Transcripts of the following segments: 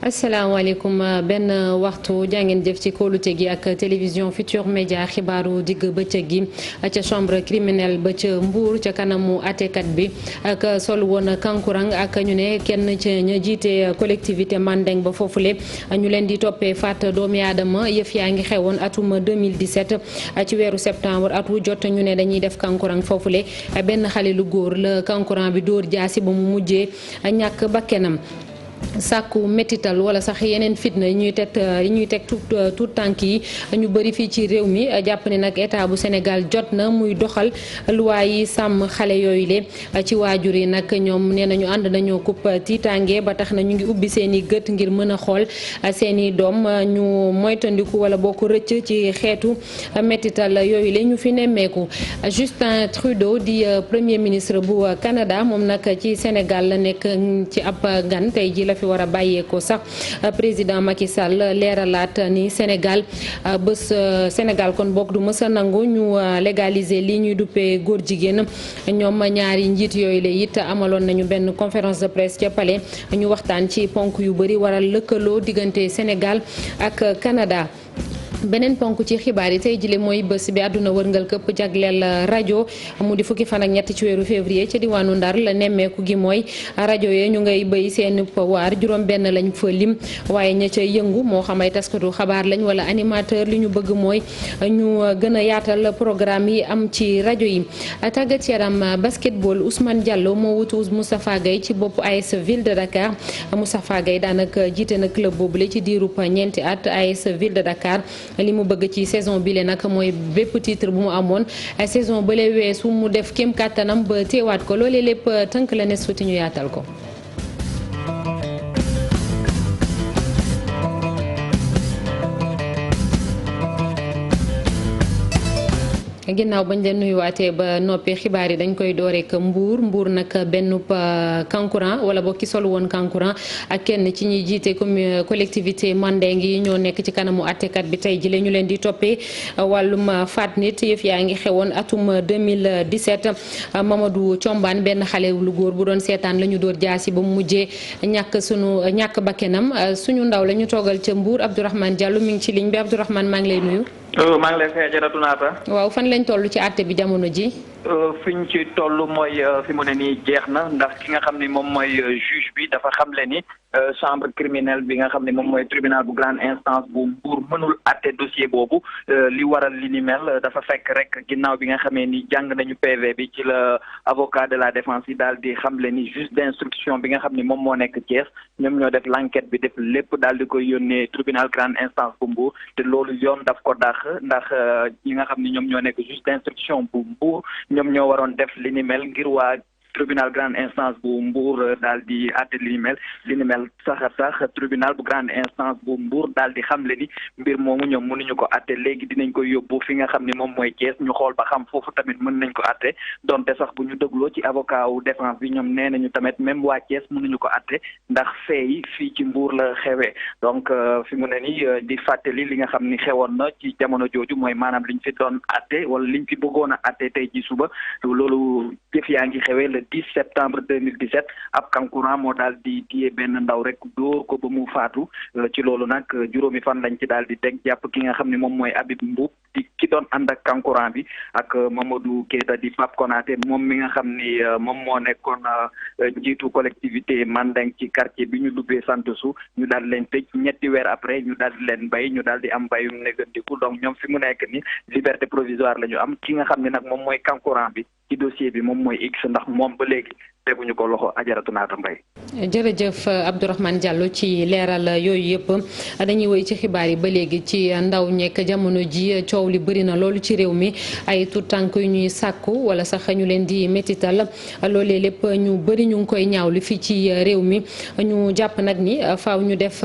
asalaamaaleykum benn waxtu jàngeen jëf ci kóolute gi ak télévision Futur Média xibaaru digg bëccëg gi ca chambre criminelle ba ca Mbour ca kanamu àttekat bi ak sol woon kankurang ak ñu ne kenn ca ña jiite collectivité Mandeng ba foofule ñu leen di toppee faat doomi aadama yëf yaa ngi xewoon atum 2017 ci weeru septembre at wu jot ñu ne dañuy def kankurang foofule benn xale lu góor la kankurang bi dóor jaasi ba mu mujjee ñàkk bakkenam sàkku métital wala sax yeneen fitna yi ñuy teg tout tànk yi ñu bëri fii ci réew mi jàpp ne nag état bu Sénégal jot na muy doxal luwaa yi sàmm xale yooyu le ci waajur yi nag ñoom nee nañu ànd nañoo kupp tiitaange ba tax na ñu ngi ubbi seen i gët ngir mën a xool seen i doom ñu moytandiku wala boo ko rëcc ci xeetu métital yooyu le ñu fi nemmeeku. Justin Trudeau di premier ministre bu Canada moom nag ci Sénégal la nekk ci ab gan tey ji la fi war a bàyyeekoo sax président Macky Sall leeralaat ni Sénégal Sénégal kon bokk du mës a nangu ñu légaliser lii ñuy duppee góor jigéen ñoom ñaari njiit yooyu la it amaloon nañu benn conférence de presse ca Palais ñu waxtaan ci ponk yu bëri waral lëkkaloo diggante Sénégal ak Canada. beneen ponk ci xibaar yi tey jile mooy bés bi àdduna wërngal këpp jagleel rajo mu di fukki fan ak ñett ci weeru février ca diwaanu Ndar la nemmeeku gi mooy rajo yee ñu ngay béy seen waar juróom benn lañ fa lim waaye ña ca yëngu moo xam ay taskatu xabaar lañ wala animateur li ñu bëgg mooy ñu gën a yaatal programme yi am ci rajo yi. tàggat yaram basketball Ousmane Diallo moo wutu Moustapha Gueye ci bopp AS Ville de Dakar Moustapha Gueye daanaka jiite na club boobule ci diirub ñeenti at AS Ville de Dakar. li mu bëgg ci saison bi le nag mooy bépp titre bu mu amoon saison ba le weesu mu def kéem kàttanam ba teewaat ko loolee lépp tënk la ne suuti ñu yaatal ko. ginnaaw bañ leen nuyuwaatee ba noppi xibaar yi dañ koy dooree ak Mbour nag benn kankurang wala boo ki sol woon kankurang ak kenn ci ñuy jiite collectivité Mandeng yi ñoo nekk ci kanamu àttekat bi tey jile ñu leen di toppee wàllum faat nit yëf yaa ngi xewoon atum 2017 Mamadou Thiombane benn xale lu góor bu doon seetaan la ñu dóor jaasi ba mu mujjee ñàkk bakkenam suñu ndaw la ñu toogal ca Mbour Abdourahmane Diallo mi ngi ci ligne bi Abdourahmane maa ngi lay nuyu. maa ngi lay fay Jaratu Naata. waaw fan lañ toll ci àtte bi jamono ji. fi ñu ci toll mooy fi mu ne nii jeex na ndax ki nga xam ne moom mooy juge bi dafa xamle ni chambre criminelle bi nga xam ne moom mooy tribunal bu grande instance bu Mbour mënul àtte dossier boobu li waral li ni mel dafa fekk rek ginnaaw bi nga xamee ni jàng nañu PV bi ci la avocat de la défense yi daal di xamle ni juge d'instruction bi nga xam ne moom moo nekk Thiès ñoom ñoo def l'enquête bi def lépp daal di koy yónnee tribunal grande instance bu Mbour te loolu yoon daf ko dàq ndax ñi nga xam ne ñoom ñoo nekk juge d'instruction bu Mbour ñoom ñoo waroon def li ni mel ngir waa tribunal grande instance bu Mbour daal di àtte li ni mel sax tribunal bu grande instance bu Mbour daal di xamle ni mbir moomu ñoom mënuñu ko àtte léegi dinañ koy yóbbu fi nga xam ne moom mooy Thiès ñu xool ba xam foofu tamit mën nañ ko àtte donte sax bu ñu dégloo ci avocat wu défense bi ñoom nee nañu tamit même waa Thiès mënuñu ko àtte ndax fee fii ci Mbour la xewee donc fi mu ne nii di fàttali li nga xam ni xewoon na ci jamono jooju mooy maanaam liñ fi doon àtte wala liñ fi bëggoon a àtte tey ci suba loolu jëf yaa ngi xewee le 10 septembre 2017 ab kankurang moo daal di téye benn ndaw rek dóor ko ba mu faatu ci loolu nag juróomi fan lañ ci daal di teg jàpp ki nga xam ne moom mooy Habib Mboup di ki doon ànd ak kankurang bi ak Mamadou Keita di Pape Konaté moom mi nga xam ni moom moo nekkoon njiitu collectivité Mandeng ci quartier bi ñu dubbee Santosu ñu daal leen tëj ñetti weer après ñu daal di leen bay ñu daal di am bayum négandiku donc ñoom fi mu nekk ni liberté provisoire la ñu am ki nga xam ne nag moom mooy kankurang bi ci dossier bi moom mooy X ndax moom ba léegi teguñu ko loxo Ajaratu Naata Mbaye. jërëjëf Abdourahmane Diallo ci leeral yooyu yëpp dañuy woy ci xibaar yi ba léegi ci ndaw ñekk jamono ji coow li bëri na loolu ci réew mi ay tout tànk yu ñuy sàkku wala sax ñu leen di métital loolee lépp ñu bëri ñu ngi koy ñaawlu fii ci réew mi ñu jàpp nag ni faaw ñu def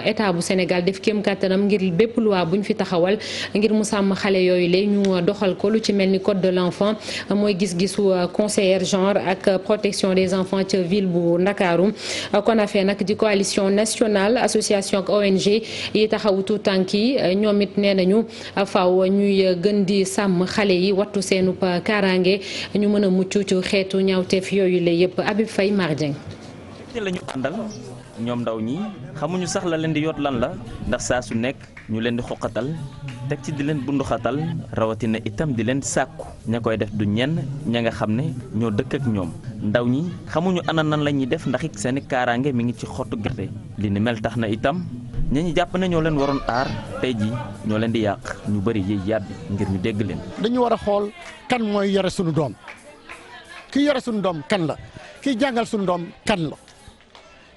état bu Sénégal def kéem kàttanam ngir bépp loi buñ fi taxawal ngir mu sàmm xale yooyu la ñu doxal ko lu ci mel ni code de l'enfant mooy gis-gisu conseillère genre ak protection des enfants ca ville bu Ndakaaru CONAFE nag di coalition nationale association ak ONG yi taxawu tuut tànk yi ñoom it nee nañu faaw ñuy gën di sàmm xale yi wattu seenu kaaraange ñu mën a mucc ci xeetu ñaawteef yooyu la yëpp Habib Faye Mardien gàcce la ñu àndal ñoom ndaw ñi xamuñu sax la leen di yoot lan la ndax saa su nekk ñu leen di xoqatal teg ci di leen bunduxatal rawatina itam di leen sàkku ña koy def du ñenn ña nga xam ne ñoo dëkk ak ñoom ndaw ñi xamuñu ana nan la ñuy def ndax it seeni kaaraange mi ngi ci xottu gerte li ni mel tax na itam ña ñu jàpp ne ñoo leen waroon aar tey ji ñoo leen di yàq ñu bëri yiy yàbbi ngir ñu dégg leen. dañu war a xool kan mooy yore sunu doom ki yore sunu doom kan la ki jàngal sunu doom kan la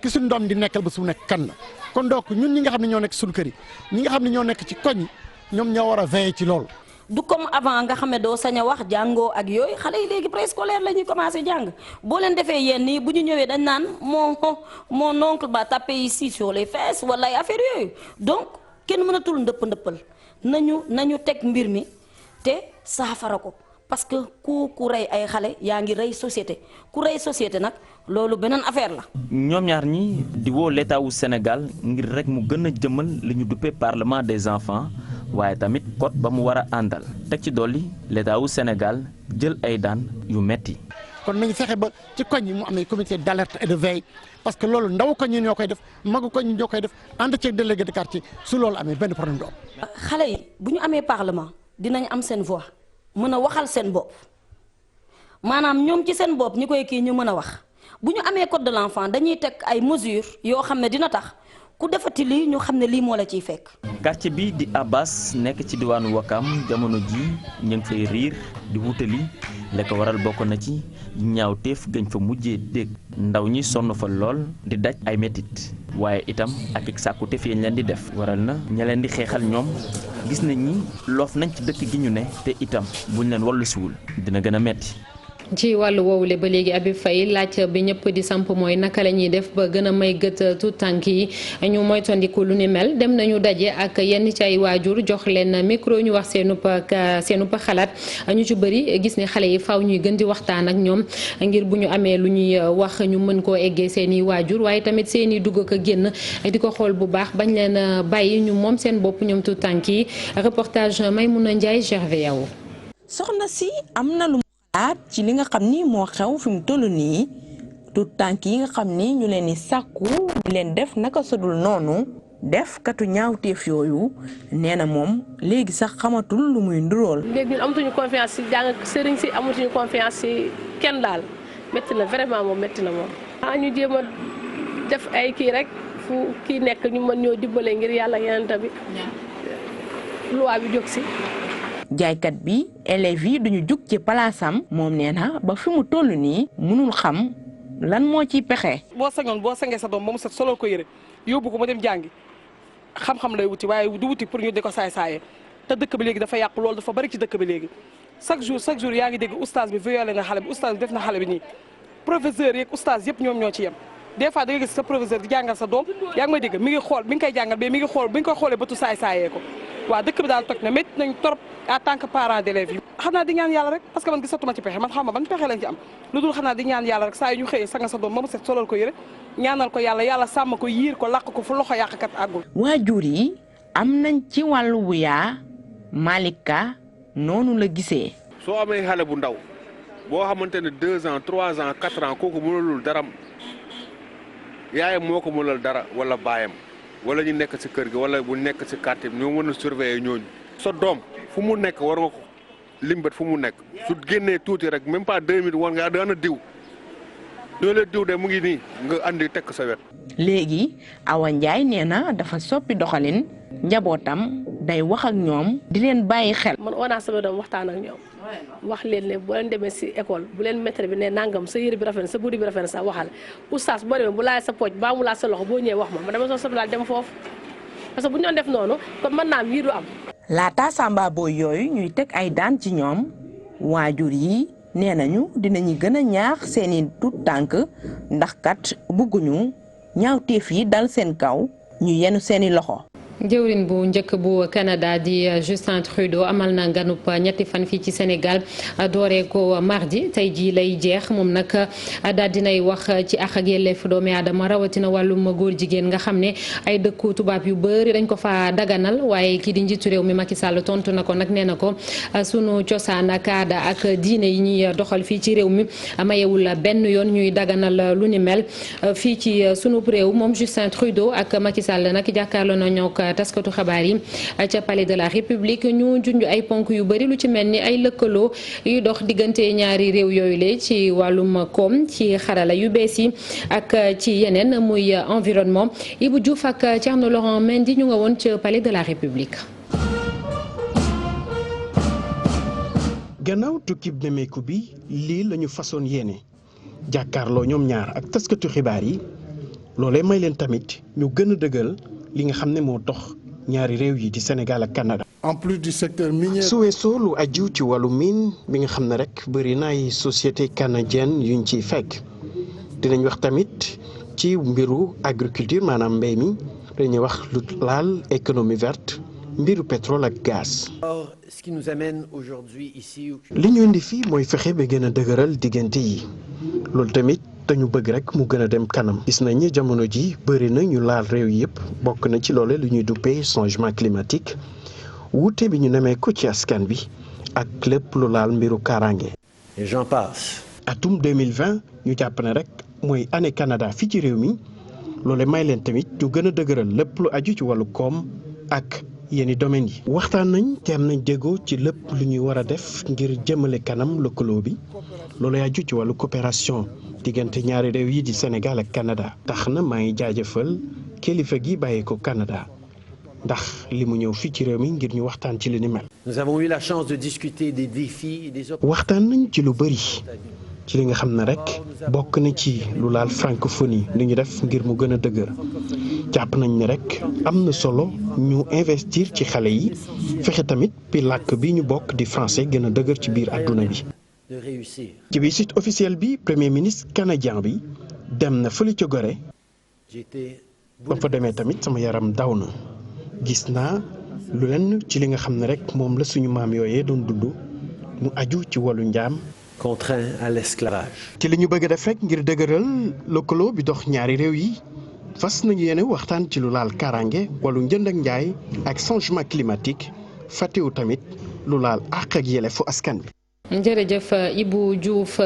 ki sunu doom di nekkal ba su nekk kan la kon donc ñun ñi nga xam ne ñoo nekk sunu kër yi ñi nga xam ne ñoo nekk ci koñ ñoom ñoo war a veiller ci loolu. du comme avant nga xam ne doo sañ a wax jàngoo ak yooyu xale yi léegi préscolaire la ñuy commencé jàng boo leen defee yenn yi bu ñu ñëwee dañ naan mon oncle ba tapé ici sur les fesses wala ay affaire yooyu donc kenn mënatul ndëppal nañu teg mbir mi te saafara ko parce que ku rey ay xale yaa ngi rey société ku rey société nag loolu beneen affaire la. ñoom ñaar ñi di woo l'état wu Sénégal ngir rek mu gën a jëmal li ñu duppee parlement des enfants waaye tamit code ba mu war a àndal teg ci dolli l'état wu Sénégal jël ay daan yu metti kon nañu fexe ba ci koñ yi mu amee comité d'alerte et de veille parce que loolu ndaw koñ yi ñoo koy def magu koñ yi ñoo koy def ànd ceeg délégué de quartier su loolu amee benn problème du am. xale yi bu ñu amee parlement dinañ am seen voix mën a waxal seen bopp maanaam ñoom ci seen bopp ñi koy kii ñu mën a wax bu ñu amee code de l'enfant dañuy teg ay mesures yoo xam ne dina tax ku defati lii ñu xam ne lii moo la ciy fekk. quartier bi di Abbas nekk ci diwaanu Wakam jamono ji ñu ngi fay riir di wutali la ko waral bokk na ci ñaawteef gañ fa mujjee dégg ndaw ñi sonn fa lool di daj ay métit waaye itam ak sàkkuteef yañ leen di def waral na ña leen di xeexal ñoom gis nañ ni loof nañ ci dëkk gi ñu ne te itam buñ leen wallu siwul dina gën a metti. ci wàllu woowule ba léegi Habib Faye laaj bi ñëpp di samp mooy naka la ñuy def ba gën a may gët tout tànk yi ñu moytandiku lu ni mel dem nañu daje ak yenn ci ay waajur jox leen micro ñu wax seenub xalaat ñu ci bëri gis ne xale yi faaw ñuy gën di waxtaan ak ñoom ngir bu ñu amee lu ñuy wax ñu mën koo eggee seen i waajur waaye tamit seen i dugg ak a génn di ko xool bu baax bañ leen bàyyi ñu moom seen bopp ñoom tout tànk yi reportage Maymouna Ndiaye Gervais Yaw. soxna si am na lu ci li nga xam ni moo xew fi mu toll nii tout tànk yi nga xam ni ñu leen di sàkku di leen def naka sodul noonu def katu ñaawteef yooyu nee na moom léegi sax xamatul lu muy ndurool. léegi ñun amatuñu confiance ci jàng sëriñ si amatuñu confiance ci kenn daal métti na vraiment moom métti na moom. ñu jéem a def ay kii rek fu kii nekk ñu mën ñoo dimbale ngir yàlla yeneen bi loi bi jóg si. jaaykat bi élèves yi duñu jug ci palaasam moom nee na ba fi mu toll nii mënul xam lan moo ciy pexe. boo sañoon boo sangee sa doom ba mu set solol ko yëre yóbbu ko mu dem jàngi xam-xam lay wuti waaye du wuti pour ñu di ko saay-saayee te dëkk bi léegi dafa yàqu loolu dafa bari ci dëkk bi léegi chaque jour yaa ngi dégg oustaz bi violé na xale bi oustaz bi def na xale bi nii professeur yeeg oustaz yëpp ñoom ñoo ci yem des fois da nga gis sa professeur di jàngal sa doom yaa ngi may dégg mi ngi xool bi nga koy jàngal mais mi ngi xool bi nga koy xoolee bëtu saay-saayee ko waaw dëkk bi daal toj na métti nañ trop en tant que parent d'élèves yi xanaa di ñaan yàlla rek parce que man gisatuma ci pexe man xam ma ban pexe lañ ci am lu dul xanaa di ñaan yàlla rek saa yu ñu xëyee sanga sa doom ba mu set solal ko yëre ñaanal ko yàlla sàmm ko yiir ko làq ko fu loxo yàqkat àggul. waajur yi am nañ ci wàllu bu yaa Malika noonu la gisee. soo amee xale bu ndaw boo xamante ne 2 ans 3 ans 4 ans kooku mënalul dara yaayam moo ko mënal dara wala baayam wala ñu nekk ci kër gi wala bu nekk ci quartier bi ñoo mën a surveiller ñooñu. sa doom fu mu nekk war nga ko limbat fu mu nekk su génnee tuuti rek même pas 2 minutes war nga daan diw ñoo leen diw de mu ngi nii nga andi tekk sa wet. léegi Awa Ndiaye nee na dafa soppi doxalin njabootam day wax ak ñoom di leen bàyyi xel. man oo naa sama doom waxtaan ak ñoom wax leen ne boo leen demee si école bu leen maître bi ne nangam sa yëre bi rafet na sa buddi bi rafet na sax waxal oustaz boo demee bu laal sa pooj baa mu laal sa loxo boo ñëwee wax ma dama soo sob laal dem foofu parce que bu ñu doon def noonu kon mën naa am yii du am. laata samba booy yooyu ñuy teg ay daan ci ñoom waajur yi nee nañu dinañu gën a ñaax seeni tut tànk ndax kat bëgguñu ñaawteef yi dal seen kaw ñu yenu seeni loxo. jëwrin bu njëkk bu Canada di Justin Trudeau amal na ganub ñetti fan fii ci Sénégal dooree ko mardi tey jii lay jeex moom nag daal dinay wax ci àq ak yelleef doomi aadama rawatina wàllum góor jigéen nga xam ne ay dëkku tubaab yu bëri dañ ko fa daganal waaye kii di njiitu réew mi Macky Sall tontu na ko nag nee na ko sunu cosaan ak aada ak diine yi ñuy doxal fii ci réew mi mayewul benn yoon ñuy daganal lu ni mel fii ci sunu réew moom Justin Trudeau ak Macky Sall nag jàkkaarloo na ñoo taskatu xabaar yi ca palais de la République ñu junj ay ponk yu bari lu ci mel ni ay lëkkaloo yu dox diggante ñaari réew yooyu la ci wàllum koom ci xarala yu bees yi ak ci yeneen muy environnement Ibou Diouf ak Thierno Laurent Mendy ñu nga woon ca palais de la République. gannaaw tukkib nemeeku bi lii lañu façon yéene jàkkaarloo ñoom ñaar ak taskatu xibaar yi loolee may leen tamit ñu gën a dëggal li nga xam ne moo dox ñaari réew yi di Sénégal ak Canada. en plus du secteur minier. su weesoo lu aju ci wàllu mine bi nga xam ne rek bëri na ay société canadienne yuñ ciy fekk dinañ wax tamit ci mbiru agriculture maanaam mbéy mi dañuy wax lu laal économie verte mbiru pétrole ak gaz. Ce qui nous amène aujourd'hui ici. li ñu indi fii mooy fexe ba gën a dëgëral diggante yi loolu tamit. dañu bëgg rek mu gën a dem kanam gis nañ ni jamono ji bëri na ñu laal réew yëpp bokk na ci loole lu ñuy duppee changement climatique wuute bi ñu nemee ko ci askan bi ak lépp lu laal mbiru kaaraange. et j'en passe. atum 2020 ñu jàpp ne rek mooy année Canada fii ci réew mi loole may leen tamit ñu gën a dëgëral lépp lu aju ci wàllu koom ak yenn domaines yi. waxtaan nañ te am nañ déggoo ci lépp lu ñuy war a def ngir jëmale kanam lëkkaloo bi loolu aju ci wàllu coopération. diggante ñaari réew yi di Sénégal ak Canada tax na maa ngi jaajëfal kilifa gi bàyyi ko Canada ndax li mu ñëw fii ci réew mi ngir ñu waxtaan ci li ni mel. Nous avons eu la chance de discuter des défis et des waxtaan nañ ci lu bëri ci li nga xam ne rek bokk na ci lu laal francophonie li ñu def ngir mu gën a dëgër jàpp nañ ne rek am na solo ñu investir ci xale yi fexe tamit bi làkk bi ñu bokk di français gën a dëgër ci biir àdduna bi. de réussir. ci biir site officiel bi premier ministre canadien bi dem na fële ca Gorée ba fa demee tamit sama yaram daw na gis naa lu lenn ci li nga xam ne rek moom la suñu maam yooyee doon dund mu aju ci wàllu njaam. contraint à l'esclavage. ci li ñu bëgg a def rek ngir dëgëral lëkkaloo bi dox ñaari réew yi fas nañu yéene waxtaan ci lu laal kaaraange wàllu njënd ak njaay ak changement climatique fàttewu tamit lu laal àq ak yelleefu askan bi. jërëjëf Ibou Diouf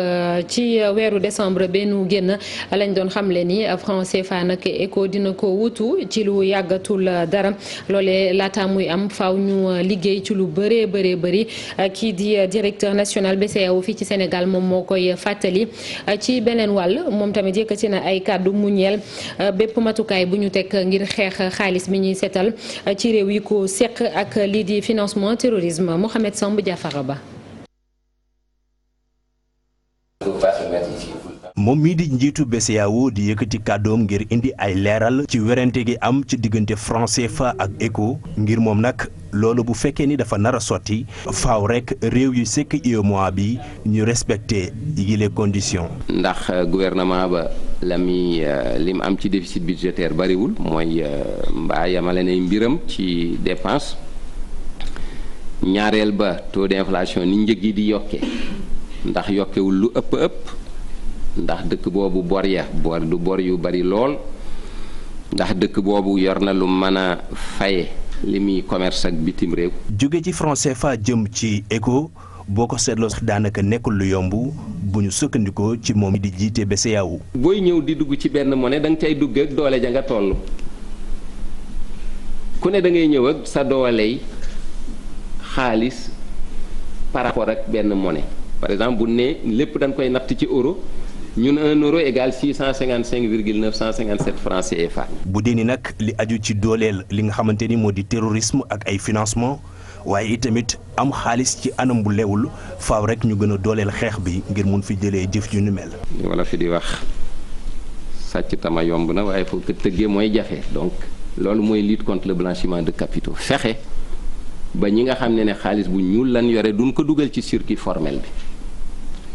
ci weeru décembre benn génn lañ doon xamle ni franc CFA nag ECO dina ko wutu ci lu yàggatul dara loolee laata muy am faaw ñu liggéey ci lu bëree bëri kii di directeur national BCEAO fii ci Sénégal moom moo koy fàttali ci beneen wàll moom tamit yëkkati na ay kàddu mu ñeel bépp matukaay bu ñu teg ngir xeex xaalis bi ñuy seetal ci réew yi ko seq ak lii di financement terrorisme Mohamed Samb Diafara Ba. moom mii di njiitu BCEAO di yëkkati kàddoom ngir indi ay leeral ci werante gi am ci diggante franc CFA ak ECO ngir moom nag loolu bu fekkee ni dafa nar a sotti faaw rek réew yu sekk UEMOA bi ñu respecté yile conditions. ndax gouvernement ba li mu am ci déficit budgétaire bariwul mooy mbaa yamale nay mbiram ci dépense ñaareel ba taux d'inflation ni njëg yi di yokke ndax yokkewul lu ëpp ndax dëkk boobu bor du bor yu bari lool ndax dëkk boobu yor na lu mën a faye li muy commerce ak bitim réew. jóge ci franc CFA jëm ci ECO boo ko seetloo daanaka nekkul lu yomb bu ñu sukkandikoo ci moom di jiite BCEAO. booy ñëw di dugg ci benn monnaie da nga cay dugg ak doole ja nga toll ku ne da ngay ñëw ak sa dooley xaalis par rapport ak benn monnaie. par exemple bu ne lépp dañ koy natt ci euro ñun 1 euro égale 655,957 francs CFA. bu dee ni nag li aju ci dooleel li nga xamante ni moo di terrorisme ak ay financement waaye itamit am xaalis ci anam bu lewul faaw rek ñu gën a dooleel xeex bi ngir mun fi jëlee jëf ju ni mel. wala fi di wax sàcc tama yomb na waaye foo ko tëggee mooy jafe donc loolu mooy lutte contre le blanchiment de capitaux fexe ba ñi nga xam ne xaalis bu ñuul lan yore duñ ko dugal ci circuit formel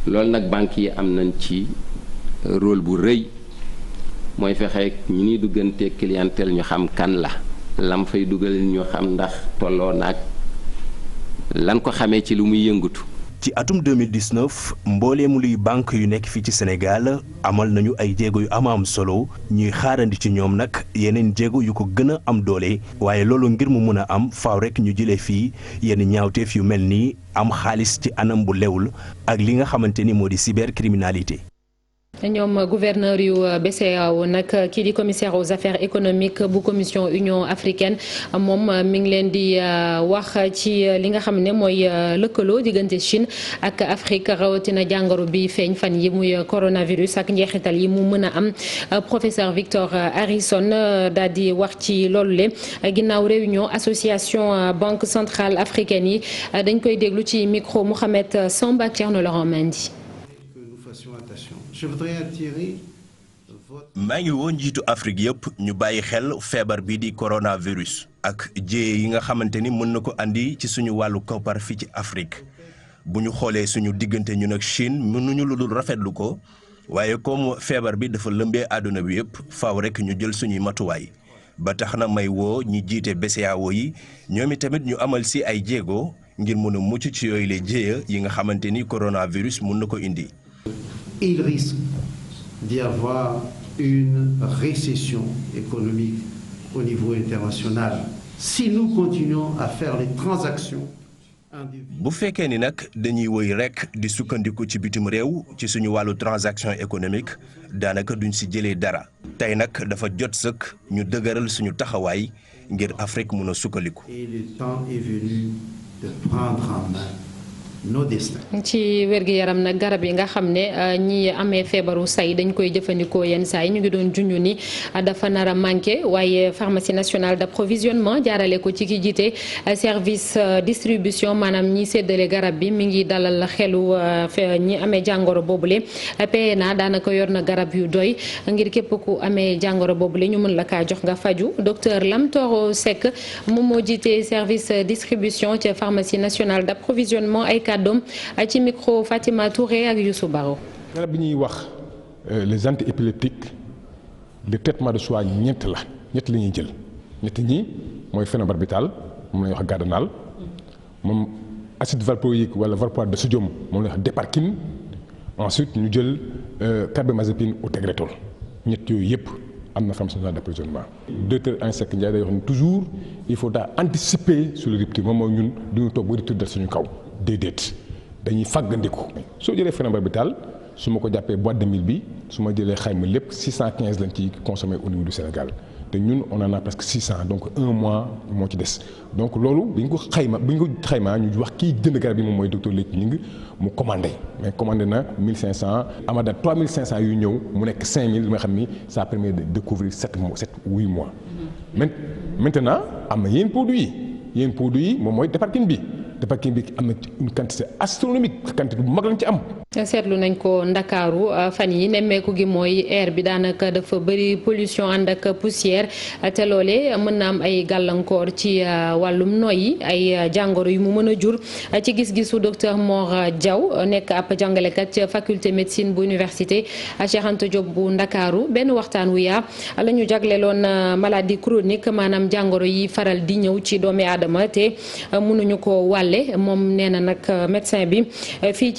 bi loolu nag banques yi am nañ ci rôle bu rëy mooy fexe ñi ñuy duggante clientèle ñu xam kan la lam fay dugal ñu xam ndax tolloo naag lan ko xamee ci lu muy yëngatu. ci atum 2019 mbooleemu luy banque yu nekk fii ci Sénégal amal nañu ay jéego yu am solo ñuy xaarandi ci ñoom nag yeneen jéego yu ko gën a am doole waaye loolu ngir mu mën a am faaw rek ñu jëlee fii yenn ñaawteef yu mel ni am xaalis ci anam bu lewul ak li nga xamante ni moo di cybercriminalité. ñoom gouverneur yu BCEAO nag kii di commissaire aux affaires économiques bu commission Union africaine moom mi ngi leen di wax ci li nga xam ne mooy lëkkaloo diggante Chine ak Afrique rawatina jàngoro bi feeñ fan yi muy coronavirus ak njeexital yi mu mën a am professeur Victor Harrison daal di wax ci loolu le ginnaaw réunion association banque centrale africaine yi dañ koy déglu ci micro Mohamed Samba ak Thierno Laurent Mendy. maa ngi woo njiitu Afrique yëpp ñu bàyyi xel feebar bi di coronavirus ak jéye yi nga xamante ni mën na ko andi ci suñu wàllu koppar fii ci Afrique bu ñu xoolee suñu diggante ñun ak Chine mënuñu lu dul rafetlu ko waaye comme feebar bi dafa lëmbee àdduna bi yëpp faaw rek ñu jël suñuy matuwaay ba tax na may woo ñi jiite BCEAO yi ñoom itamit ñu amal si ay jéego ngir mën a mucc ci yooyu les jéye yi nga xamante ni coronavirus mën na ko indi. Il risque d'y avoir une récession économique au niveau international si nous continuons à faire les transactions. bu fekkee ni nag dañuy woy rekk di sukkandiku ci bitim réew ci suñu wàllu transaction économique daanaka duñ ci jëlee dara tey nag dafa jot sëkk ñu dëgëral suñu taxawaay ngir Afrique mën a sukkandiku. Et le temps est venu de prendre en main nos destins. ci wér-gi-yaram nag garab yi nga xam ne ñi amee feebaru say dañ koy jëfandikoo yenn saa yi ñu ngi doon junj ni dafa nar a manqué waaye pharmacie nationale d'approvisionnement jaarale ko ci ki jiite service distribution maanaam ñi séddale garab bi mi ngi dalal xelu ñi amee jàngoro boobule PNA daanaka yor na garab yu doy ngir képp ku amee jàngoro boobule ñu mën la kaa jox nga faju docteur Lamtoro Seck moom moo jiite service distribution ci pharmacie nationale d'approvisionnement ay kàddoom ci micro Fatima Touré ak Youssou Baro. garab bi ñuy wax les antiépileptiques le traitement de choix ñett la ñuy jël ñett ñi mooy phénobarbital moom la ñuy wax Gardinal moom acide valproïque wala valproate de sodium moom la ñuy wax Déparkine ensuite ñu jël carbamazépine ou Tegretol ñett yooyu yëpp am na pharmacie nationale d'approvisionnement. docteur Ansek Ndiaye day wax ni toujours il faudra anticiper sur le rupture moom mooy ñun du ñu toog ba rupture dal suñu kaw. déedéet dañuy fàggandiku soo jëlee phénobarbital su ma ko jàppee boîte de 1000 bi su ma jëlee xayma lépp 615 lañ ci consommé au niveau du Sénégal te ñun on en a presque 600 donc un mois moo ci des donc loolu bi ñu ko xaymaa ñu wax kii jënd garab yi moom mooy docteur Leyti Ning mu commandé mais commandé na 1500 amada 3500 yu ñëw mu nekk 5000 li nga xam ni ça permet de découvrir 7 ou 8 mois. maintenant am na yenn produits yi moom mooy Déparkine bi. Déparkine bi am na une quantité astronomique quantité bu mag lañ ci am. seetlu nañ ko Ndakaaru fan yi nemmeeku gi mooy air bi daanaka dafa bëri pollution ànd ak poussière te loole mën na am ay gàllankoor ci wàllum noyyi ay jàngoro yu mu mën a jur ci gis-gisu docteur Mor Diaw nekk ab jàngalekat ci faculté médecine bu université Cheikh Anta Diop bu Ndakaaru benn waxtaan wu yaa la ñu jagleeloon maladie chronique maanaam jàngoro yi faral di ñëw ci doomi aadama te mënuñu ko wàll moom nee na nag médecin bi fii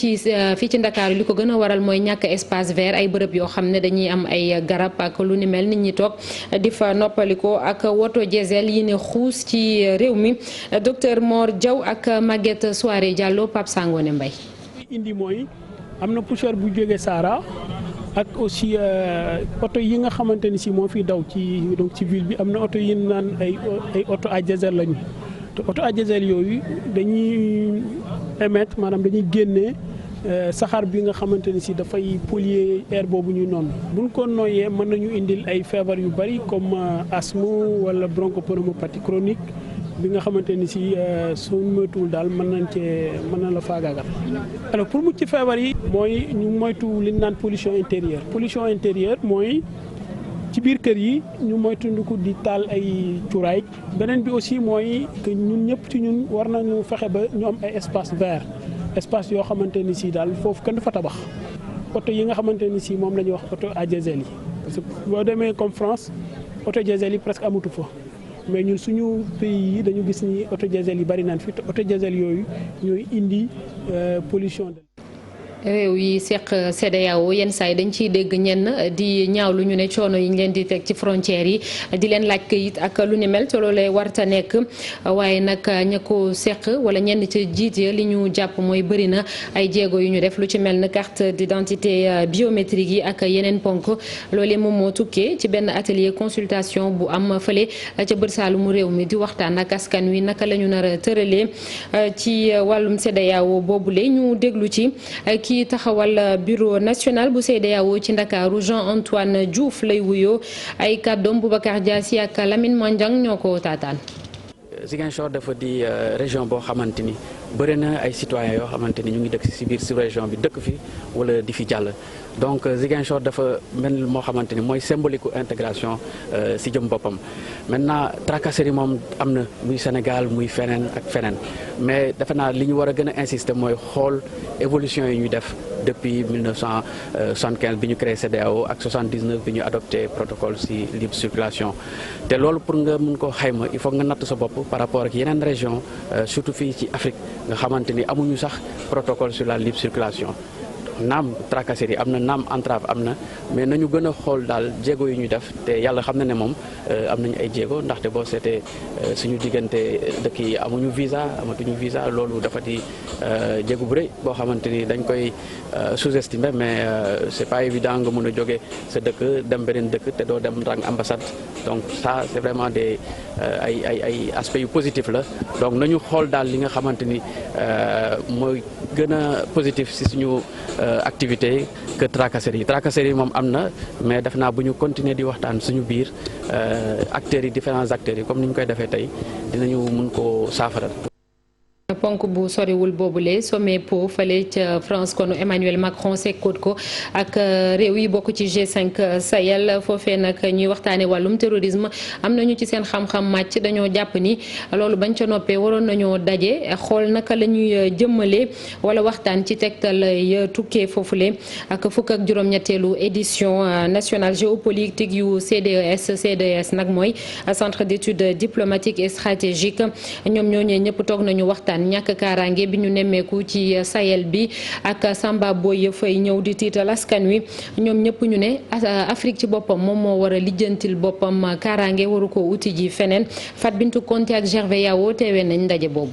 ci Ndakaaru li ko gën a waral mooy ñàkk espace vert ay bërëb yoo xam ne dañuy am ay garab ak lu ni mel nit ñi toog di fa noppaliko ak woto diesel yi ne xuus ci réew mi docteur Mor Diaw ak Maguette Souaré Diallo Pape Sangone Mbaye indi mooy am na poussière bu jógee Sahara ak aussi oto yi nga xamante ni si moo fi daw ci ville bi am na oto yi naan ay oto à diesel lañu te oto à diesel yooyu dañuy émettre maanaam dañuy génnee saxaar bi nga xamante ni si dafay polluer air boobu ñuy noonu buñ ko noyyee mën nañu indil ay feebar yu bari comme asthme wala bronchopneumopathie chronique bi nga xamante ni si suñ moytuwul daal mën na la faagaagal. alors pour mucc ci feebar yi mooy ñu moytu li ñu naan pollution intérieure mooy ci biir kër yi ñu moytandiku di taal ay cuuraay beneen bi aussi mooy que ñun ñëpp ci ñun war nañu fexe ba ñu am ay espace vert espace yoo xamante ni si daal foofu kenn du fa tabax oto yi nga xamante ni si moom la ñuy wax oto à diesel yi parce que boo demee comme France oto diesel yi presque amatu fa mais ñun suñu pays yi dañu gis ni auto diesel yi bari naan fi auto diesel yooyu ñooy indi pollution. réew yi seq CEDEAO yenn saa yi dañ ciy dégg ñenn di ñaawlu ñu ne coono yi ñu leen di teg ci frontières yi di leen laaj kayit ak lu ni mel te loolee warta nekk waaye nag ña ko seq wala ñenn ci jiit ya li ñu jàpp mooy bëri na ay jéego yu ñu def lu ci mel ne carte d'identité biométrique yi ak yeneen ponk loolee moom moo tukkee ci benn atelier consultation bu am fële ca bët saalumu réew mi di waxtaan ak askan wi naka la ñu nar a tëralee ci wàllum CEDEAO boobule ñu déglu ci ki taxawal bureau national bu CEDEAO ci Ndakaaru Jean-Antoine Diouf lay wuyoo ay kàddoom Boubacar Diassi ak Lamine Mandiang ñoo ko taataan. Ziguinchor dafa di région boo xamante ni bëri na ay citoyens yoo xamante ni ñu ngi dëkk ci biir sous-région bi dëkk fi wala di fi jàll donc Ziguinchor dafa mel moo xamante ni mooy symbolique intégration ci jëm boppam. maintenant tracasserie moom am na muy Sénégal muy feneen ak feneen mais defe naa li ñu war a gën a insister mooy xool évolution yi ñu def depuis 1975 bi ñu créé CEDEAO ak 79 bi ñu adopté protocole ci libre circulation te loolu pour nga mun ko xayma il faut nga natt sa bopp par rapport ak yeneen région surtout fii ci Afrique nga xamante ni amuñu sax protocole sur la libre circulation naam tracasserie am na naam entrave am na mais nañu gën a xool daal jéego yi ñu def te yàlla xam na ne moom am nañu ay jéego ndaxte boo seetee suñu diggante dëkk yi amuñu visa amatuñu visa loolu dafa di jéego bu rëy boo xamante ni dañ koy sous-estimer mais c'est pas évident nga mën a jóge sa dëkk dem beneen dëkk te doo dem rang ambassade donc ça c'est vraiment des ay aspects yu positif la donc nañu xool daal li nga xamante ni mooy gën a positif si suñu activité que tracasserie yi moom am na mais def naa bu ñu continuer di waxtaan suñu biir acteurs yi différents acteurs yi comme ni ñu koy defee tey dinañu mun koo saafaral. ponk bu soriwul boobule sommet po fale ca France kon Emmanuel Macron sekkoot ko ak réew yi bokk ci G5 Sahel foofee nag ñuy waxtaane wàllum terrorisme am nañu ci seen xam-xam màcc dañoo jàpp ni loolu bañ ca noppee waroon nañoo daje xool naka la ñuy jëmmale wala waxtaan ci tegtal ya tukkee foofule ak fukk ak juróom-ñetteelu édition nationale géopolitique yu CDES nag mooy centre d'études diplomatiques et stratégiques ñoom ñooñee ñëpp toog nañu waxtaan ñàkk kaaraange bi ñu nemmeeku ci Sahel bi ak Samba Boy fay ñëw di tiital askan wi ñoom ñëpp ñu ne Afrique ci boppam moom moo war a lijjantil boppam kaaraange waru ko uti ji feneen Fat Bintou Conté ak Gervais Yao teewee nañ ndaje boobu.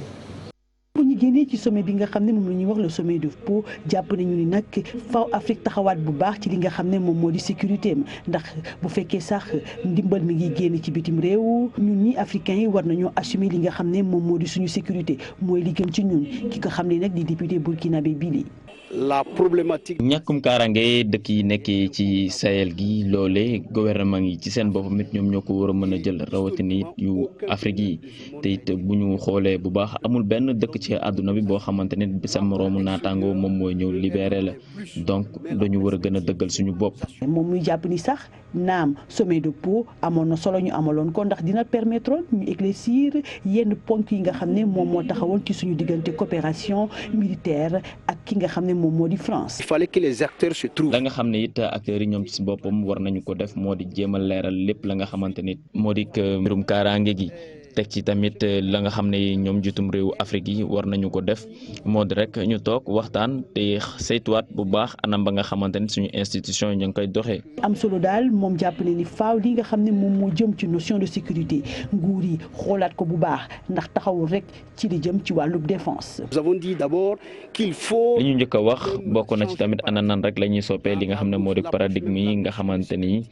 bu ñu génnee ci sommet bi nga xam ne moom la ñuy wax le sommet de Pau jàpp nañu ni nag faw Afrique taxawaat bu baax ci li nga xam ne moom moo di sécurité am ndax bu fekkee sax ndimbal mi ngi génn ci bitim réew ñun ñi africains yi war nañoo assumer li nga xam ne moom moo di suñu sécurité mooy li gën ci ñun ki ko xam ne nag di député burkinabé bii la problématique. ñàkkum kaaraange dëkk yi nekkee ci Sahel gi loole gouvernement yi ci seen boppam it ñoom ñoo ko war a mën a jël rawatina it yu Afrique yi te it bu ñu xoolee bu baax amul benn dëkk ci àdduna bi boo xamante ne sa moroomu naataango moom mooy ñëw libéré la donc dañu war a gën a dëggal suñu bopp. moom muy jàpp ni sax naam sommet de Pau amoon na solo ñu amaloon ko ndax dina permettre ñu éclaircir yenn ponk yi nga xam ne moom moo taxawoon ci suñu diggante coopération militaire ak ki nga xam ne moom moo di France. Il fallait que les acteurs se trouvent. la nga xam ne it acteurs yi ñoom ci boppam war nañu ko def moo di jéem a leeral lépp la nga xamante ni moo di mbirum kaaraange gi. teg ci tamit la nga xam ne ñoom jiitum réewu Afrique yi war nañu ko def moo di rek ñu toog waxtaan te saytuwaat bu baax anam ba nga xamante ni suñu institution yi ñu ngi koy doxee. am solo daal moom jàpp ne ni faaw li nga xam ne moom moo jëm ci notion de sécurité nguur yi xoolaat ko bu baax ndax taxawul rek ci li jëm ci wàllub défense. Nous avons dit d'abord qu'il faut. li ñu njëkk a wax bokk na ci tamit ana nan rek la ñuy soppee li nga xam ne moo di paradigme yi nga xamante ni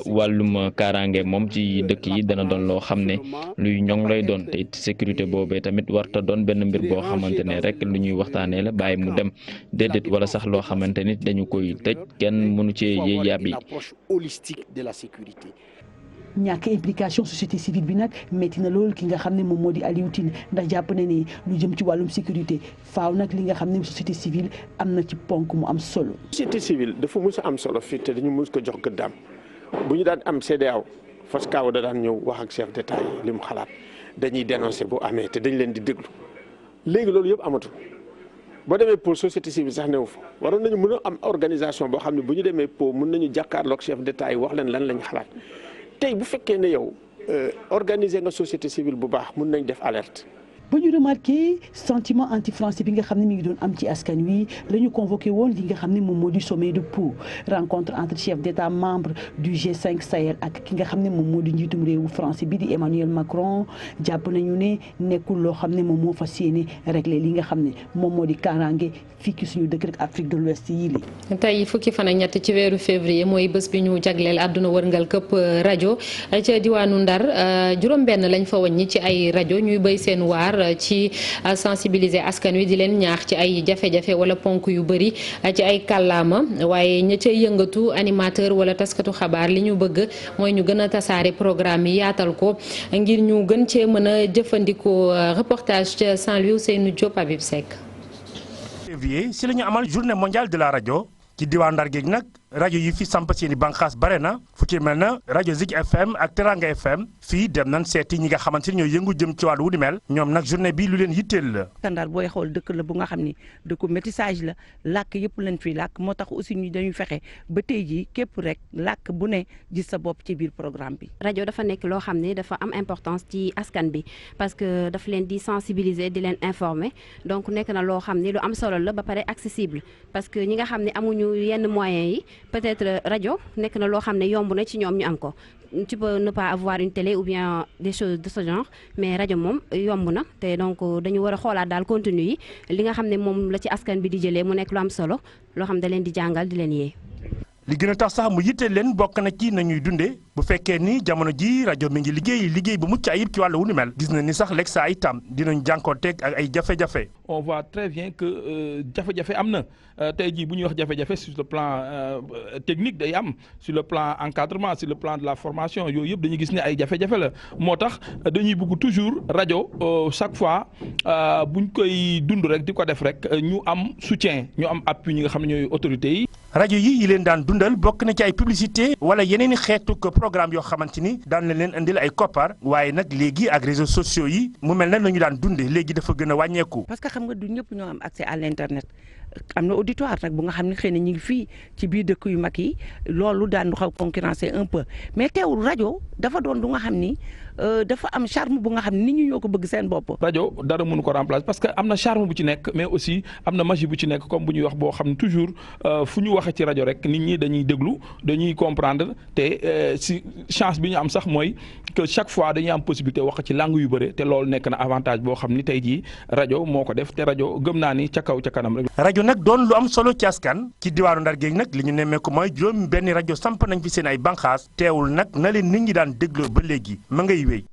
wàllum kaaraange moom ci dëkk yi dana doon loo xam ne. luy ñoŋ lay doon te it sécurité boobee tamit warta doon benn mbir boo xamante ne rek lu ñuy waxtaanee la bàyyi mu dem déedéet wala sax loo xamante ni dañu koy tëj kenn mënu cee yee yàbbi. holistique de la sécurité. ñàkk implication société civile bi nag métti na lool ki nga xam ne moom moo di Aliou Tine ndax jàpp na ne lu jëm ci wàllum sécurité faaw nag li nga xam ne société civile am na ci ponk mu am solo. société civile dafa mës a am solo fii te dañu mës ko jox gëddaam bu ñu daan am CEDEAO Foskaaw da daan ñëw wax ak chef d'État yi li mu xalaat dañuy dénoncer bu amee te dañ leen di déglu léegi loolu yëpp amatul boo demee pour société civile sax newu fa waroon nañu mën a am organisation boo xam ne bu ñu demee pour mën nañu jàkkaarloog chef d'État yi wax leen lan lañ xalaat tey bu fekkee ne yow organiser nga société civile bu baax mun nañ def alerte. ba ñu remarqué sentiment anti-français bi nga xam ne mi ngi doon am ci askan wi la ñu convoqué woon li nga xam ne moom moo di sommet de Pau rencontre entre chefs d'État membres du G5 Sahel ak ki nga xam ne moom moo di njiitum réewu français bi di Emmanuel Macron jàpp nañu ne nekkul loo xam ne moom moo fas yéene régler li nga xam ne moom moo di kaaraange fii ci suñu dëkk rek Afrique de l'Ouest yi li tey fukki fan ak ñett ci weeru février mooy bés bi ñu jagleel àdduna wërngal këpp rajo ca diwaanu Ndar juróom-benn lañ fa wàññi ci ay rajo ñuy béy seen waar ci sensibiliser askan wi di leen ñaax ci ay jafe-jafe wala ponk yu bëri ci ay kàllaama waaye ña cay yëngatu animateur wala taskatu xabaar li ñu bëgg mooy ñu gën a tasaare programme yi yaatal ko ngir ñu gën cee mën a jëfandikoo reportage ca Saint-Louis Ousseynou Diop Habib Seck. février si la ñu amal journée mondiale de la rajo ci diwaan Ndar géej nag rajo yi fi samp seeni bànqaas bare na fu ci mel na rajo Zik FM ak Teranga FM fii dem nañ seeti ñi nga xamante ni ñoo yëngu jëm ci wàllu wu ni mel ñoom nag journée bi lu leen yitteel la. Ndar booy xool dëkk la bu nga xam ni dëkku métissage la làkk yëpp lañ fi làkk moo tax aussi ñu dañuy fexe ba tey jii képp rek làkk bu ne gis sa bopp ci biir programme bi. rajo dafa nekk loo xam ne dafa am importance ci askan bi parce que daf leen di sensibiliser di leen informer donc nekk na loo xam ne lu am solo la ba pare accessible parce que ñi nga xam ne amuñu yenn moyens yi peut-être rajo nekk na loo xam ne yomb na ci ñoom ñu am ko tu peux ne pas avoir une télé ou bien des choses de ce genre mais rajo moom yomb na te donc dañu war a xoolaat daal contenu yi li nga xam ne moom la ci askan bi di jëlee mu nekk lu am solo loo xam ne da leen di jàngal di leen yee. li gën a tax sax mu yitteel leen bokk na ci nañuy dundee bu fekkee ni jamono ji rajo mi ngi liggéey bu mucc ayib ci wàllu wu ni mel gis na ni sax lekk saa itam dinañ jànkoonteeg ak ay jafe-jafe. on voit très bien que jafe-jafe am na tey jii bu ñuy wax jafe-jafe sur le plan technique day am sur le plan encadrement sur le plan de la formation yooyu yëpp dañuy gis ne ay jafe-jafe la moo tax dañuy bëgg toujours rajo chaque fois buñ koy dund rek di ko def rek ñu am soutien ñu am appui ñi nga xam ne ñooy autorités yi. rajo yi leen daan dundal bokk na ci ay publicité wala yeneen i xeetu programme yoo xamante ni daan na leen indil ay koppar waaye nag léegi ak réseaux sociaux yi mu mel na la ñu daan dundee léegi dafa gën a wàññeeku. parce que xam nga du ñëpp ñoo am accès à l'internet am na auditoire nag bu nga xam ne xëy na ñu ngi fii ci biir dëkk yu mag yi loolu daan xaw concurrencer un peu mais teewul rajo dafa doon du nga xam ni dafa am charme bu nga xam ni nit ñi ñoo ko bëgg seen bopp. rajo dara mënu ko remplacer parce que am na charme bu ci nekk mais aussi am na magie bu ci nekk comme bu ñuy wax boo xam ne toujours fu ñu waxee ci rajo rek nit ñi dañuy déglu dañuy comprendre te si chance bi ñu am sax mooy que chaque fois dañuy am possibilité wax ci langue yu bëre te loolu nekk na avantage boo xam ni tey jii rajo moo ko def te rajo gëm naa ni ca kaw ca kanam rek. rajo nag doon lu am solo ci askan ci diwaanu Ndar géej nag li ñu nemmeeku mooy juróom benn rajo samp nañ fi seen ay banqaas teewul nag na leen nit ñi daan dégloo ba léegi ma ngay wéy.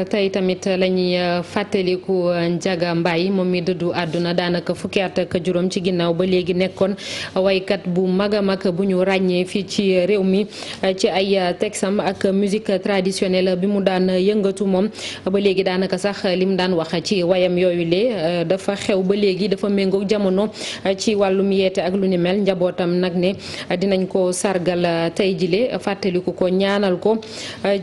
tey tamit la ñuy fàttaliku Ndiaga Mbaye moom mi dëddu àdduna daanaka fukki at ak juróom ci ginnaaw ba léegi nekkoon waykat bu mag a mag bu ñu ràññee fii ci réew mi ci ay texam ak musique traditionnelle bi mu daan yëngatu moom ba léegi daanaka sax li mu daan wax ci wayam yooyu lee dafa xew ba léegi dafa méngoog jamono ci wàllum yeete ak lu ni mel njabootam nag ne dinañ ko sargal tey jile fàttaliku ko ñaanal ko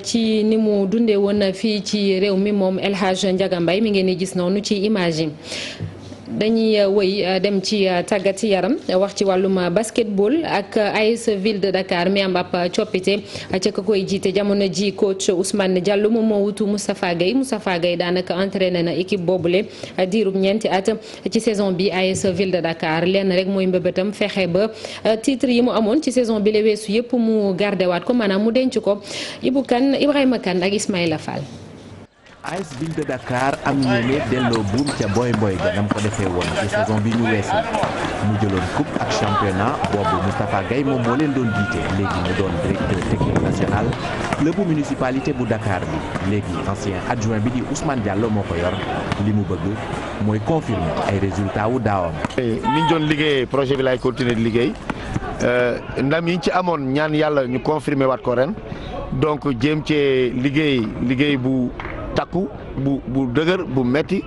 ci ni mu dundee woon fii ci réew mi moom El Hadj Ndiaga Mbaye mi ngeen di gis noonu ci image yi. dañuy wëy dem ci tàggat yaram wax ci wàllum basketball ak AS Ville de Dakar mi am ab coppite ca ka koy jiite jamono ji coach Ousmane Diallo moom moo wutu Moustapha Gueye daanaka entraîné na équipe boobule diirub ñeenti at ci saison bi AS Ville de Dakar lenn rek mooy mbébétam fexe ba titre yi mu amoon ci saison bi la weesu yëpp mu gardé waat ko maanaam mu denc ko Ibrahima Kane ak Ismaïla Fall. AS Ville de Dakar am yéene delloo buum ca boy ga nam ko defee woon ci saison bi ñu weesu mu jëloon coupe ak championnat boobu Moustapha Gueye moom moo leen doon jiite léegi mu doon directeur technique national clubu municipalité bu Dakar bi léegi ancien adjoint bi di Ousmane Diallo moo ko yor li mu bëgg mooy confirmer ay résultats wu daawam. niñ doon liggéeyee projet bi laay continuer di liggéey ndam yi ci amoon ñaan yàlla ñu confirmer waat ko ren donc jéem cee liggéey bu takku bu dëgër bu metti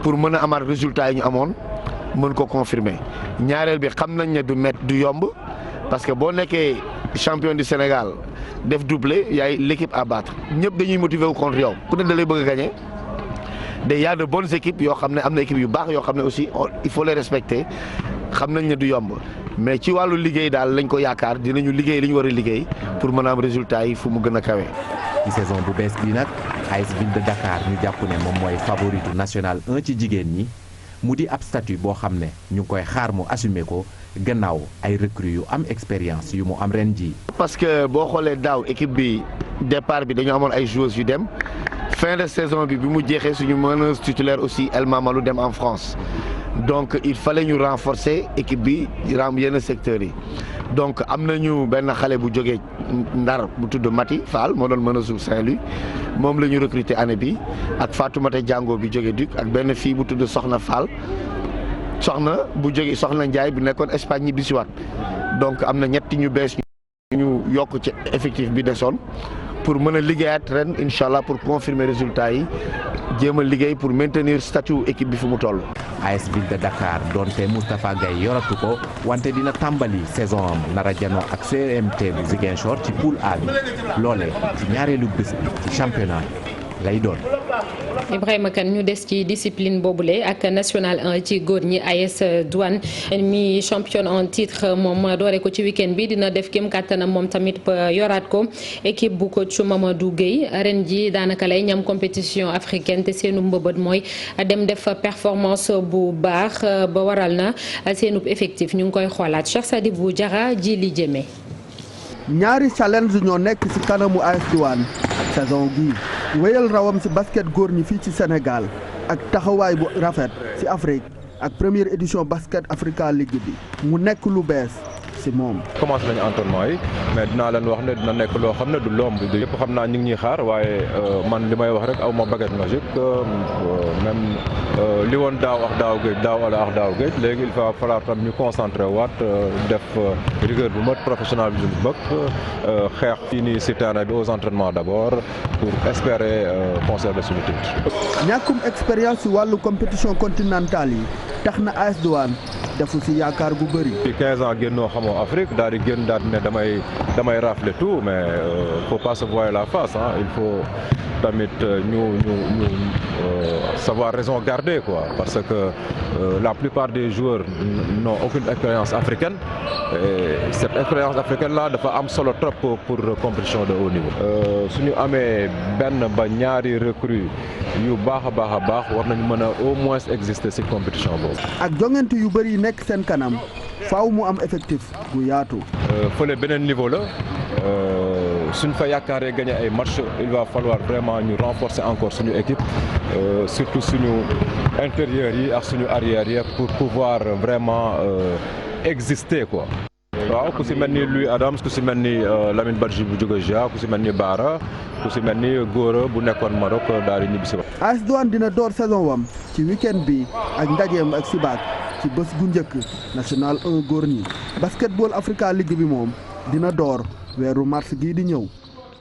pour mën a amaat résultat yi ñu amoon mën ko confirmer ñaareel bi xam nañ ne du yomb parce que boo nekkee champion du Sénégal def doublé yaay l'équipe à battre ñëpp dañuy motiver wu contre yow ku ne da lay bëgg a gagner y a de bonnes équipes yoo xam ne am na équipe yu baax yoo xam ne aussi il faut les respecter xam nañ ne du yomb mais ci wàllu liggéey daal lañ ko yaakaar dinañu liggéey li ñu war a liggéey pour mën a am résultat yi fu mu gën a kawe. ci saison bu bees bi nag AS Ville de Dakar ñu jàpp ne moom mooy favoritu national 1 ci jigéen ñi mu di ab statut boo xam ne ñu ngi koy xaar mu assumer ko gannaaw ay recrues yu am expérience yu mu am ren ji. parce que boo xoolee daaw équipe bi départ bi dañu amoon ay joueuses yu dem fin de saison bi mu jeexee suñu meneuse titulaire aussi El Mamalou dem en France donc il fallait ñu renforcer équipe bi ram yenn secteurs yi donc am nañu benn xale bu jógee Ndar bu tudd Mati Fall moo doon meneuse Saint-Louis moom la ñu recruter année bi ak Fatoumata Diango bi jógee Duc ak benn fille bu tudd Soxna Fall soxna bu jógee Soxna Ndiaye bu nekkoon Espagne ñibbi si waat donc am na ñetti ñu bees ñu yokk ci effectif bi desoon pour mën a liggéeyaat ren incha allah pour confirmer résultats yi jéem a liggéey pour maintenir statut équipe bi fu mu toll. AS Ville de Dakar doonte Moustapha Gaye yoratu ko wante dina tàmbali saison am nara janoo ak CMT bu Ziguinchor ci poule A bi loolee ci ñaareelu bés bi ci championnat lay doon. Ibrahima Kane ñu des ci discipline boobule ak national 1 ci góor ñi AS Douane mi championne en titre moom doore ko ci week-end bi dina def kéem kàttanam moom tamit ba yoraat ko équipe bu coach Mamadou Gueye ren ji daanaka lay ñam compétition africaine te seenu mbëbët mooy dem def performance bu baax ba waral na seenu effectif ñu ngi koy xoolaat Cheikh Sadibou Diarra ji li jëmee. ñaari challenge ñoo nekk ci kanamu AS Douane saison bii wéyal rawam ci basket góor ñi fii ci Sénégal ak taxawaay bu rafet ci Afrique ak première édition basket Africa League bi mu nekk lu bees ci moom. commencé nañu entraînement yi mais dinaa leen wax ne dina nekk loo xam ne du lomb yëpp xam naa ñu ngi ñuy xaar waaye man li may wax rek aw ma baguette magique même li woon daaw ak daaw géej léegi il va falloir tam ñu concentré waat def rigueur bu mat professionnalisme bu bëgg xeex fii nii ci terrain bi aux entraînements d'abord pour espérer conserver suñu titre. ñàkkum expérience ci wàllu compétition continentale yi tax na AS Douane defu ci yaakaar bu bëri. 15 ans génnoo xamoo Afrique daal di génn daal di ne damay rafler tout mais faut pas se voiler la face hein. Il faut tamit ñu savoir raison garder quoi parce que la plupart des joueurs n'ont aucune expérience africaine et cette expérience africaine là dafa am solo trop pour compétition de haut niveau. Suñu amee benn ba ñaari recrues yu baax a baax war nañu mën a au moins exister ci compétition boobu. ak jongante yu bëri nekk seen kanam faaw mu am effectif bu yaatu. fële beneen niveau la suñ fa yaakaaree gagner ay match il va falloir vraiment ñu renforcer encore suñu équipe surtout suñu intérieur yi ak suñu arrière yi pour pouvoir vraiment exister quoi. waaw ku si mel ni Louis Adams ku si mel ni Lamine Badji bu jóge GIA ku si mel ni Baara ku si mel ni Gora bu nekkoon Maroc daal di ñibbi si. AS Douane dina door saison wam ci week-end bi ak ndajeem ak Sibaak ci bés gu njëkk national 1 góor ñi basketball Africa League bi moom dina door weeru mars gii di ñëw.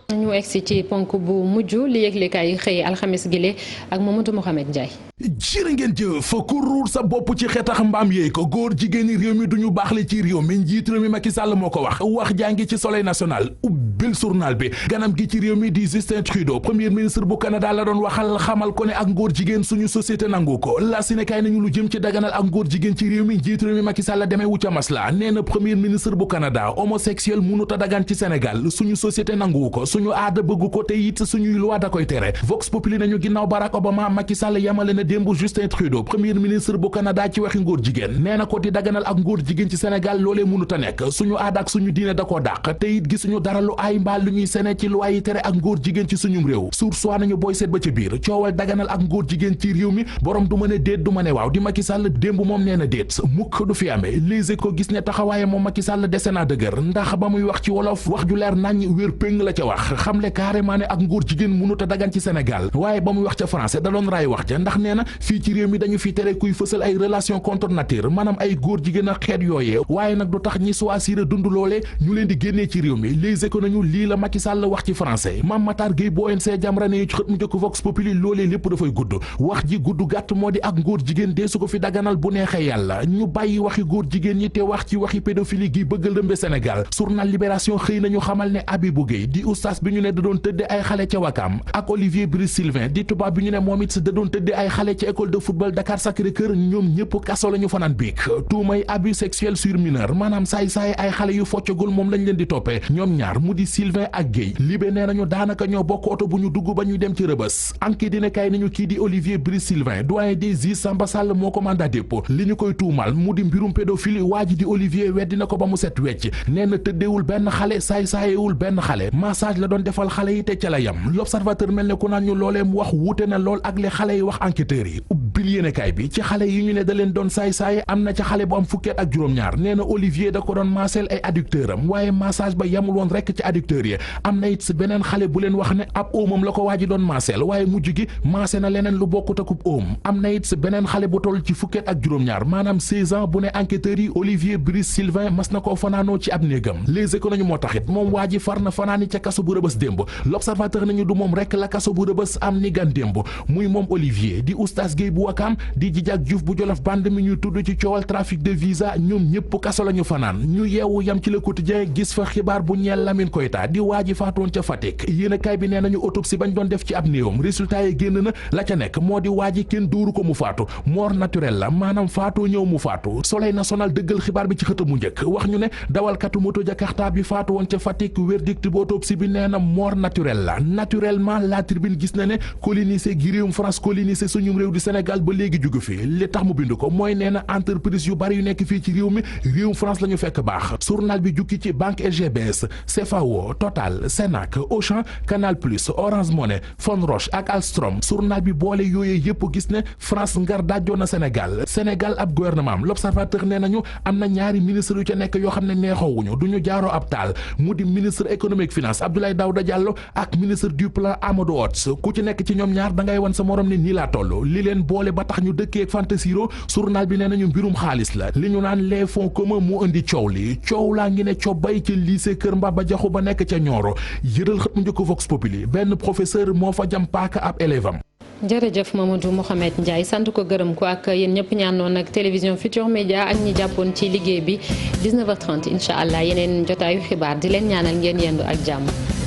ñu egsi ci ponk bu mujj li yëglekaay yi xëy alxames gile ak Mamadou Mohamed Ndiaye. jërë ngeen jëf ku ruur sa bopp ci xetax mbaam yeey ko góor jigéeni réew mi duñu baaxle ci réew mi njiit réew mi Macky Sall moo ko wax jàngi ci Soleil national ubbil journal bi ganam gi ci réew mi di Justin Trudeau premier ministre bu Canada la doon waxal xamal ko ne ak ngóor jigéen suñu société nangu ko la si ne kay nañu lu jëm ci daganal ak ngóor jigéen ci réew mi njiit réew mi Macky Sall demee wu ca masla nee na premier ministre bu Canada homosexuel mënut a dagan ci Sénégal suñu société nangu ko suñu aada bëgg ko te it suñuy loi da koy tere Vox Populi nañu ginnaaw Barack Obama Macky Sall yamale na démb Justin Trudeau premier ministre bu Canada ci waxi ngóor jigéen nee na ko di daganal ak ngóor jigéen ci Sénégal loolee mënut a nekk suñu aada ak suñu diine da koo dàq te it gisuñu dara lu ay mbaal lu ñuy sene ci loi yi tere ak ngóor jigéen ci suñum réew sursoi nañu booy seet ba ca biir coowal daganal ak ngóor jigéen ci réew mi borom du ma ne déet du ma ne waaw di Macky Sall démb moom nee na déet mukk du fi amee Les Échos gis ne taxawaaye moom Macky Sall dese naa dëgër ndax ba muy wax ci wolof wax ju leer nañ wér péng la ca wax xamle carrément ne ak ngóor jigéen mënut a dagan ci Sénégal waaye ba muy wax ca français da doon raay wax ja ndax nee na fii ci réew mi dañu fi tere kuy fësal ay relation contre nature maanaam ay góor jigéen ak xeet yooyee waaye nag du tax ñi choisir dund loolee ñu leen di génnee ci réew mi Les Échos nañu lii la Macky Sall wax ci français Mame Matar Gueye bu ONG Jamra ne ci xët mu njëkk Vox Populi loolee lépp dafay gudd wax ji gudd gàtt moo di ak ngóor jigéen dee su ko fi daganal bu neexee yàlla ñu bàyyi waxi góor jigéen ñi te wax ci waxi pédophilie gi bëgg lëmbe Sénégal journal Libération xëy nañu xamal ne Abibou Gueye di oustaz Mass bi ñu ne da doon tëddee ay xale ca Wakam ak Olivier Brice Sylvain di tubaab bi ñu ne moom it da doon tëddee ay xale ca école de football Dakar Sacré-Cœur ñoom ñëpp kaso la ñu fanaan biig tuumay abus sexuel sur mineur maanaam saay-saay ay xale yu foccagul moom lañ leen di toppee ñoom ñaar mu di Sylvain ak Guèye libé nee nañu daanaka ñoo bokk oto bu ñu dugg ba ñuy dem ci Rëbës enquête dina kay nañu kii di Olivier Brice Sylvain doyen des juges Samba Sall moo ko mandat dépôt li ñu koy tuumal mu di mbirum pédophile waa ji di Olivier weddi na ko ba mu set wecc nee na tëddeewul benn xale saay-saayewul benn xale massage la doon defal xale yi te ca la yam l'observateur mel ne ku naan ñu loolee mu wax wuute na lool ak li xale yi wax enquêteurs yi ubbil yéenekaay bi ci xale yi ñu ne da leen doon saay-saay am na ca xale bu am fukkeet ak juróom-ñaar nee na Olivier da ko doon massel ay adducteur am waaye massage ba yamul woon rekk ci adducteur yi am na it si beneen xale bu leen wax ne ab oomam la ko waa ji doon massel waaye mujj gi massé na leneen lu bokkut akub oom am na it si beneen xale bu toll ci fukkeet ak juróom-ñaar maanaam 16 ans bu ne enquêteurs yi Olivier Brice Sylvain mas na koo fanaanoo ci ab néegam Les Échos nañu moo taxit moom waa ji far na fanaani ca kaso bu Rëbës démb l'Observateur nañu du moom rekk la kaso bu Rëbës am ni gan démb muy moom Olivier di Oustaz Guèye bu Wakaam di Djidiack Diouf bu Jolof Band mi ñuy tudd ci coowal trafic de visa ñoom ñëpp kaso la ñu fanaan ñu yeewu yam ci Le Quotidien gis fa xibaar bu ñeel Lamine Koyta di waa ji faatoon ca Fatick yéenekaay bi nee nañu autopsie bañ doon def ci ab néewam résultat yi génn na la ca nekk moo di waa ji kenn dóoru ko mu faatu mort naturelle la maanaam faatoo ñëw mu faatu Soleil national dëggal xibaar bi ci xëtam mu njëkk wax ñu ne dawalkatu moto Jakarta bi faatu woon ca Fatick verdict bu autopsie bi nee na mort naturelle la naturellement la tribune gis na ne colonisé gi réewum France colonisé suñum réew di Sénégal ba léegi jugu fi li tax mu bind ko mooy nee na entreprise yu bari yu nekk fii ci réew mi réewum France la ñu fekk baax journal bi jukki ci banque SGBS CFAO Total Senac Auchan Canal Plus Orange Money Fonroche ak Alstom journal bi boole yooyee yëpp gis ne France ngar dajjoon na Sénégal ab gouvernement am l'Observateur nee nañu am na ñaari ministre yu ca nekk yoo xam ne neexoowuñu du ñu jaaroo ab taal mu di ministre économique finance Abdoulaye Daouda Diallo ak ministre du plan Amadou Hott ku ci nekk ci ñoom ñaar da ngay wan sa morom ne nii laa toll li leen boole ba tax ñu dëkkee ak fantasiro journal bi nee nañu mbirum xaalis la li ñu naan les fonds communs mu indi coow li coow laa ngi ne cobbay ci lycée Kër Mbaba Jaxu ba nekk ca Nioro yëral xët mu njëkk Vox Populi benn professeur moo fa jam paaka ab élève am. jërëjëf Mamadou Mohamed Ndiaye sant ko gërëm ko ak yéen ñëpp ñaanoon ak télévision Futur Média ak ñi jàppoon ci liggéey bi 19h30 incha allah yeneen jotaayu xibaar di leen ñaanal ngeen yendu ak jàmm.